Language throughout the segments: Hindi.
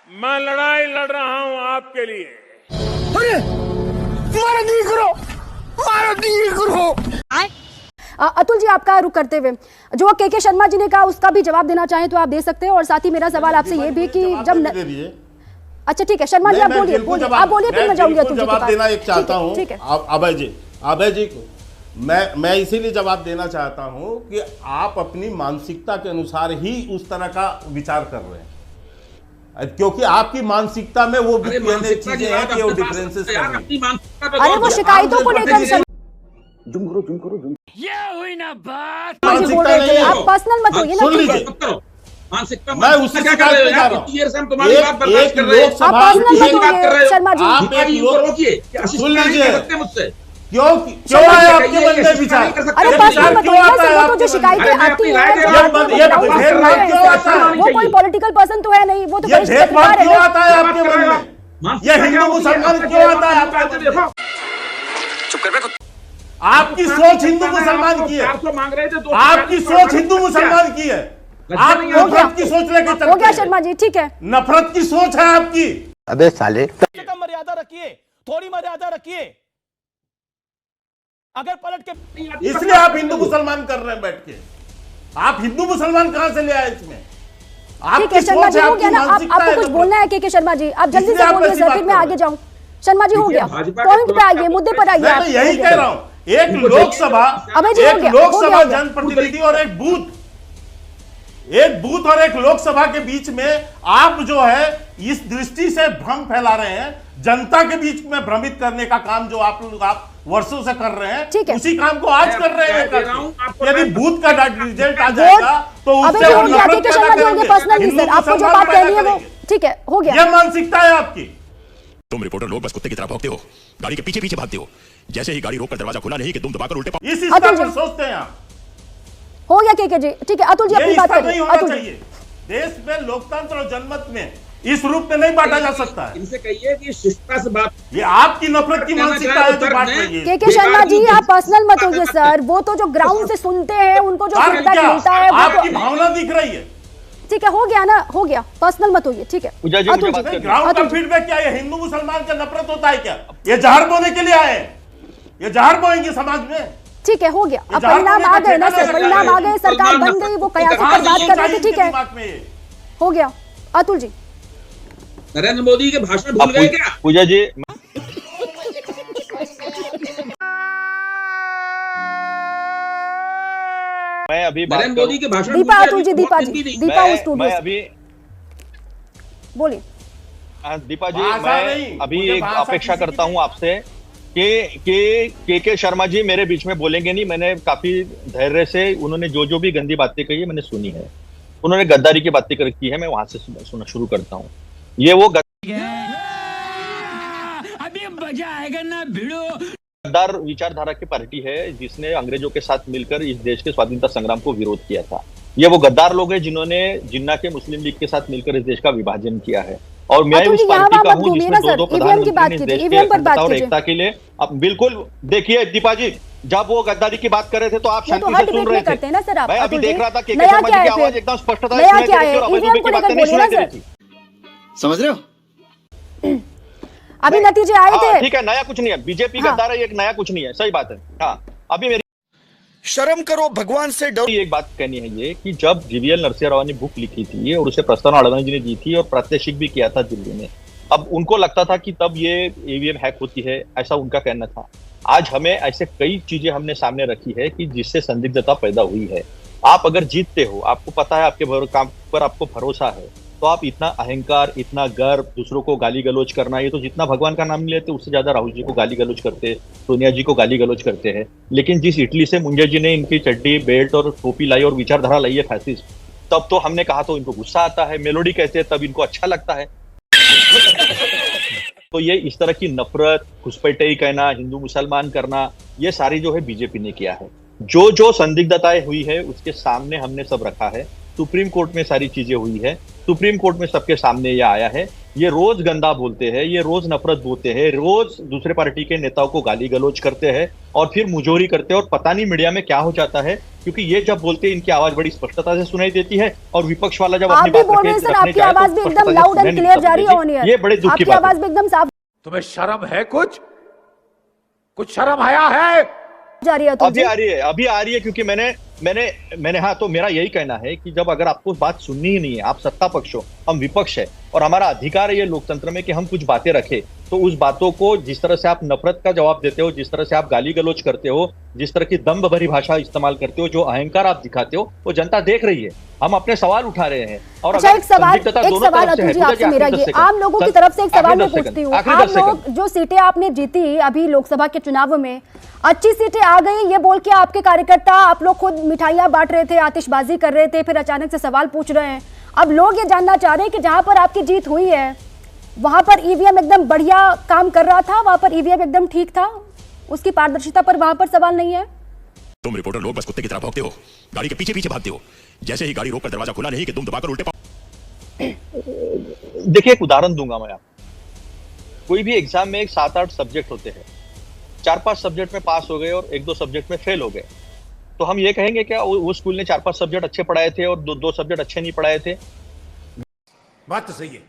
मैं लड़ाई लड़ रहा हूं आपके लिए। अरे मारो दी करो, मारो दी करो। अतुल जी, आपका रुख करते हुए जो के शर्मा जी ने कहा उसका भी जवाब देना चाहें तो आप दे सकते हैं। और साथ ही मेरा सवाल आपसे ये भी कि जब अच्छा ठीक है शर्मा जी, आप बोलिए आप बोलिए, फिर मैं जाऊंगी अतुल जी के पास। जवाब देना एक चाहता हूं ठीक है अभय जी को मैं इसीलिए जवाब देना चाहता हूं कि आप अपनी मानसिकता के अनुसार ही उस तरह का विचार कर रहे हैं, क्योंकि आपकी मानसिकता में वो चीजें हैं कि वो डिफरेंसेस कर रही हैं। अरे वो शिकायतों को लेकर ये हुई ना बात। मानसिकता नहीं है, आप पर्सनल मत होइए ना। सुन लीजिए, मैं उससे शिकायत पे जा रहा हूँ। एक लोकसभा शर्मा जी, आप एक लोग सुन लीजिए, मुझसे क्यों आए आपके मन में विचार? अरे पर्सनल मत होइए ना सर, वो तो जो शिकायतें आती हैं वो कोई पॉलिटिकल पर्सन तो है नहीं, वो तो ये भेदभाव क्यों आता है आपके मन में? ये हिंदू मुसलमान क्यों आता है आपके मन में? चुप कर। आपकी सोच हिंदू मुसलमान की है, आपकी सोच हिंदू मुसलमान की है। आप नफरत की सोच लेके चलते हैं। हो गया शर्मा जी, ठीक है, नफरत की सोच है आपकी। अबे साले, कम मर्यादा रखिए, थोड़ी मर्यादा रखिए। अगर पलट के इसलिए आप हिंदू मुसलमान कर रहे हैं बैठ के। आप हिंदू मुसलमान कहां से ले आए इसमें? ठीक है शर्मा जी, हो गया ना। आपको कुछ बोलना है के शर्मा जी, आप जल्दी से बोलिए सर, फिर मैं आगे जाऊं। शर्मा जी हो गया, पॉइंट पे आइए, मुद्दे पर आइए। मैं यही कह रहा हूं, एक लोकसभा जनप्रतिनिधि और एक बूथ और एक लोकसभा के बीच में आप जो है इस दृष्टि से भ्रम फैला रहे हैं, जनता के बीच में भ्रमित करने का काम जो आप वर्षों से कर रहे हैं, उसी काम को आज कर रहे हैं। यदि बूथ का रिजल्ट आ जाएगा तो उससे वो नफरत पैदा करेंगे। आपको जो बात कहनी है वो ठीक है, हो गया। यह मानसिकता है आपकी। तुम रिपोर्टर लोग बस कुत्ते की तरह भौंकते हो, गाड़ी के पीछे पीछे भागते हो। जैसे ही गाड़ी रोककर दरवाजा खुला नहीं कि तुम दबाकर उल्टे इस स्तर पर सोचते हैं आप। हो गया के जी, ठीक है। अतुल जी अपनी बात करिए। अतुल जी, देश में लोकतंत्र और जनमत में इस रूप में नहीं बांटा जा सकता है। इनसे कहिए कि शिष्टता से बात, ये आपकी नफरत की मानसिकता है जो बांट रही है। के शर्मा जी, आप पर्सनल मत होइए सर, वो तो जो ग्राउंड से सुनते हैं उनको जो फीडबैक मिलता है वो आपकी भावना दिख रही है। ठीक है, हो गया ना, हो गया, पर्सनल मत होइए, ठीक है। ग्राउंड का फीडबैक क्या है? हिंदू मुसलमान का नफरत होता है क्या? ये जहर बोने के लिए आए, ये जहर बोएंगे समाज में। ठीक है, हो गया। अब परिणाम आ गए ना सर, परिणाम आ गए, सरकार बन गई, वो कयासी पर बात कर रहे थे, ठीक है, हो गया। अतुल जी, नरेंद्र मोदी के भाषण भूल गए क्या? पूजा जी, मैं अभी नरेंद्र मोदी के भाषण दीपा अतुल जी, दीपा जी, मैं अभी बोलिए। दीपा जी, मैं अभी एक अपेक्षा करता हूं आपसे कि के शर्मा जी मेरे बीच में बोलेंगे नहीं। मैंने काफी धैर्य से उन्होंने जो भी गंदी बातें कही है मैंने सुनी है। उन्होंने गद्दारी की बातें की है, मैं वहां से सुनना शुरू करता हूं। ये वो अभी मजा आएगा ना भिड़ो। गद्दार विचारधारा की पार्टी है जिसने अंग्रेजों के साथ मिलकर इस देश के स्वाधीनता संग्राम को विरोध किया था। ये वो गद्दार लोग हैं जिन्होंने जिन्ना के मुस्लिम लीग के साथ मिलकर इस देश का विभाजन किया है। और मैं उस पार्टी का हूं जिसमें दो प्रधानमंत्री इस देश की अखंडता और एकता के लिए। अब बिल्कुल देखिए दीपा जी, जब वो गद्दारी की बात कर रहे थे तो आप शांति से सुन रहे थे। मैं अभी देख रहा था के शर्मा जी की आवाज एकदम स्पष्टता से सुनाई दे रही थी और अभय दुबे की बातें नहीं सुनाई दे रही थी। समझ रहे हो? अभी नतीजे आए थे। ठीक है, नया कुछ नहीं है, बीजेपी गद्दार है, एक नया कुछ नहीं है, सही बात है। हाँ, अभी मेरी शर्म करो, भगवान से डरो। एक बात कहनी है ये कि जब जीवीएल नरसिम्हा राव ने बुक लिखी थी और उसे प्रस्तावना अडवाणी जी ने दी थी और प्रात्यक्षिक भी किया था दिल्ली में, अब उनको लगता था कि तब ये ईवीएम हैक होती है, ऐसा उनका कहना था। आज हमें ऐसे कई चीजें हमने सामने रखी है कि जिससे संदिग्धता पैदा हुई है। आप अगर जीतते हो, आपको पता है आपके काम पर आपको भरोसा है, तो आप इतना अहंकार, इतना गर्व, दूसरों को गाली गलौज करना, ये तो जितना भगवान का नाम लेते उससे ज्यादा राहुल जी को गाली गलौज करते, सोनिया जी को गाली गलौज करते हैं। लेकिन जिस इटली से मुंजे जी ने इनकी चड्डी, बेल्ट और टोपी लाई और विचारधारा लाई है फैसिस्ट, तब तो हमने कहा तो इनको गुस्सा आता है, मेलोडी कहते हैं तब इनको अच्छा लगता है। तो ये इस तरह की नफरत, घुसपैठियाई कहना, हिंदू मुसलमान करना, ये सारी जो है बीजेपी ने किया है। जो संदिग्धताएं हुई है उसके सामने हमने सब रखा है सुप्रीम कोर्ट में सारी चीजें हुई है, सुप्रीम कोर्ट में सबके सामने ये आया है। ये रोज गंदा बोलते हैं, ये रोज नफरत बोलते हैं, रोज दूसरे पार्टी के नेताओं को गाली गलौज करते हैं और फिर मुजोरी करते हैं, और पता नहीं मीडिया में क्या हो जाता है, क्योंकि ये जब बोलते हैं इनकी आवाज बड़ी स्पष्टता से सुनाई देती है और विपक्ष वाला जब अपनी बात रखने जाए आपकी आवाज भी एकदम लाउड एंड क्लियर जा रही है। ये बड़े दुख की बात है। आवाज भी एकदम साफ तुम्हें शर्म है? कुछ शर्म हया है? जा रही है। अभी आ रही है क्योंकि मैंने हाँ, तो मेरा यही कहना है कि जब अगर आपको बात सुननी ही नहीं है, आप सत्ता पक्ष हो, हम विपक्ष है और हमारा अधिकार है ये लोकतंत्र में कि हम कुछ बातें रखें, तो उस बातों को जिस तरह से आप नफरत का जवाब देते हो, जिस तरह से आप गाली गलौज करते हो, जिस तरह की दम्भ भरी भाषा इस्तेमाल करते हो, जो अहंकार आप दिखाते हो, वो जनता देख रही है। हम अपने सवाल उठा रहे हैं। और अच्छा, एक सवाल अतुल जी आपसे मेरा ये आम लोगों की तरफ से एक सवाल मैं पूछती हूँ। आप लोग जो सीटें आपने जीती अभी लोकसभा के चुनाव में, अच्छी सीटें आ गई ये बोल के आपके कार्यकर्ता, आप लोग खुद मिठाइयां बांट रहे थे, आतिशबाजी कर रहे थे, फिर अचानक से सवाल पूछ रहे हैं। अब लोग ये जानना चाह रहे हैं कि जहां पर आपकी जीत हुई है वहां पर ईवीएम एकदम बढ़िया काम कर रहा था, वहां पर ईवीएम एकदम ठीक था, उसकी पारदर्शिता पर वहां पर सवाल नहीं है। तुम रिपोर्टर लोग बस कुत्ते की तरह भौंकते हो, गाड़ी के पीछे पीछे भागते हो, जैसे ही गाड़ी रोककर दरवाजा खुला नहीं कि तुम दबाकर उल्टे देखिए, एक उदाहरण दूंगा मैं आपको। कोई भी एग्जाम में 7-8 सब्जेक्ट होते हैं, 4-5 सब्जेक्ट में पास हो गए और 1-2 सब्जेक्ट में फेल हो गए, तो हम ये कहेंगे क्या वो स्कूल ने 4-5 सब्जेक्ट अच्छे पढ़ाए थे और 2 सब्जेक्ट अच्छे नहीं पढ़ाए थे? बात तो सही है।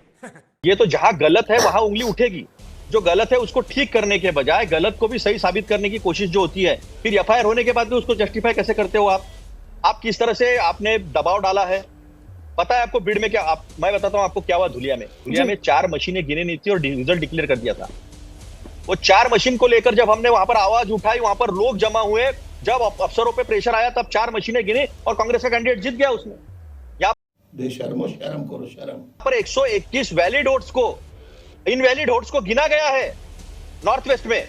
ये तो जहां गलत है वहां उंगली उठेगी। जो गलत है उसको ठीक करने के बजाय गलत को भी सही साबित करने की कोशिश जो होती है, फिर एफआईआर होने के बाद भी उसको जस्टिफाई कैसे करते हो आप किस तरह से आपने दबाव डाला है? पता है आपको भीड़ में क्या? मैं बताता हूं आपको क्या हुआ। धुलिया में 4 मशीनें गिनी नहीं थी और रिजल्ट डिक्लेयर कर दिया था। वो 4 मशीन को लेकर जब हमने वहां पर आवाज उठाई, वहां पर लोग जमा हुए, जब अफसरों पे प्रेशर आया तब 4 मशीनें गिनी और कांग्रेस का कैंडिडेट जीत गया उसमें। शर्म करो। पर 121 वैलिड वोट्स को इनवैलिड वोट्स को गिना गया है नॉर्थ वेस्ट में,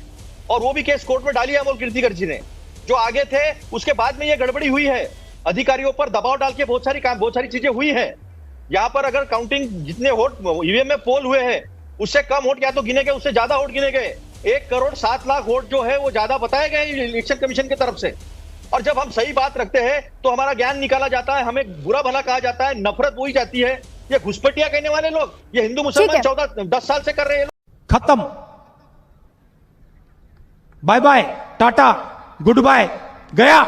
और वो भी केस कोर्ट में डाली है अमोल कीर्तिकर जी ने। जो आगे थे उसके बाद में ये गड़बड़ी हुई है, अधिकारियों पर दबाव डाल के बहुत सारी चीजें हुई है। यहाँ पर अगर काउंटिंग जितने वोट ईवीएम में पोल हुए हैं उससे कम वोट या तो गिने गए, उससे ज्यादा वोट गिने गए। 1,07,00,000 वोट जो है वो ज्यादा बताए गए इलेक्शन कमीशन की तरफ से। और जब हम सही बात रखते हैं तो हमारा ज्ञान निकाला जाता है, हमें बुरा भला कहा जाता है, नफरत बोई जाती है। ये घुसपैठिया कहने वाले लोग, ये हिंदू मुसलमान 10 साल से कर रहे हैं। खत्म, bye bye, tata, goodbye, गया।